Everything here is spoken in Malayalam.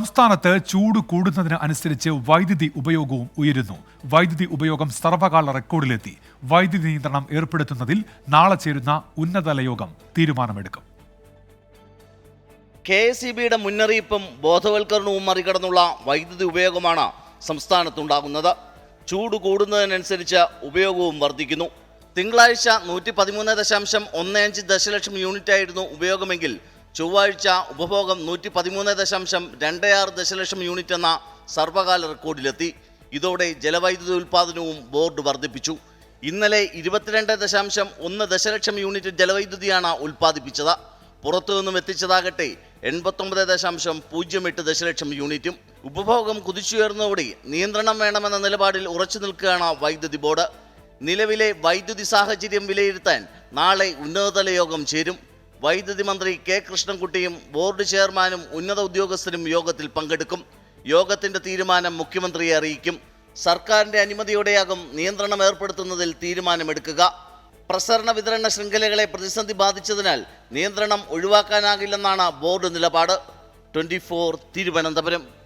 സംസ്ഥാനത്ത് ചൂട് കൂടുന്നതിന് അനുസരിച്ച് വൈദ്യുതി ഉപയോഗവും ഉയരുന്നു. വൈദ്യുതി ഉപയോഗം സർവകാല റെക്കോർഡിലെത്തി. വൈദ്യുതി നിയന്ത്രണം ഏർപ്പെടുത്തുന്നതിൽ നാളെ ചേരുന്ന ഉന്നതതല യോഗം തീരുമാനമെടുക്കും. KSEBയുടെ മുന്നറിയിപ്പും ബോധവൽക്കരണവും മറികടന്നുള്ള വൈദ്യുതി ഉപയോഗമാണ് സംസ്ഥാനത്തുണ്ടാകുന്നത്. ചൂട് കൂടുന്നതിനനുസരിച്ച് ഉപയോഗവും വർദ്ധിക്കുന്നു. തിങ്കളാഴ്ച 113.15 ദശലക്ഷം യൂണിറ്റായിരുന്നു ഉപയോഗമെങ്കിൽ ചൊവ്വാഴ്ച ഉപഭോഗം 113.26 ദശലക്ഷം യൂണിറ്റ് എന്ന സർവകാല റെക്കോർഡിലെത്തി. ഇതോടെ ജലവൈദ്യുതി ഉൽപ്പാദനവും ബോർഡ് വർദ്ധിപ്പിച്ചു. ഇന്നലെ 22.1 ദശലക്ഷം യൂണിറ്റ് ജലവൈദ്യുതിയാണ് ഉൽപ്പാദിപ്പിച്ചത്. പുറത്തുനിന്നും എത്തിച്ചതാകട്ടെ 89.08 ദശലക്ഷം യൂണിറ്റും. ഉപഭോഗം കുതിച്ചുയർന്നതോടെ നിയന്ത്രണം വേണമെന്ന നിലപാടിൽ ഉറച്ചു നിൽക്കുകയാണ് വൈദ്യുതി ബോർഡ്. നിലവിലെ വൈദ്യുതി സാഹചര്യം വിലയിരുത്താൻ നാളെ ഉന്നതതല യോഗം ചേരും. വൈദ്യുതി മന്ത്രി K. കൃഷ്ണൻകുട്ടിയും ബോർഡ് ചെയർമാനും ഉന്നത ഉദ്യോഗസ്ഥരും യോഗത്തിൽ പങ്കെടുക്കും. യോഗത്തിന്റെ തീരുമാനം മുഖ്യമന്ത്രിയെ അറിയിക്കും. സർക്കാരിന്റെ അനുമതിയോടെയാകും നിയന്ത്രണം ഏർപ്പെടുത്തുന്നതിൽ തീരുമാനമെടുക്കുക. പ്രസരണ വിതരണ ശൃംഖലകളെ പ്രതിസന്ധി ബാധിച്ചതിനാൽ നിയന്ത്രണം ഒഴിവാക്കാനാകില്ലെന്നാണ് ബോർഡ് നിലപാട്. 24 തിരുവനന്തപുരം.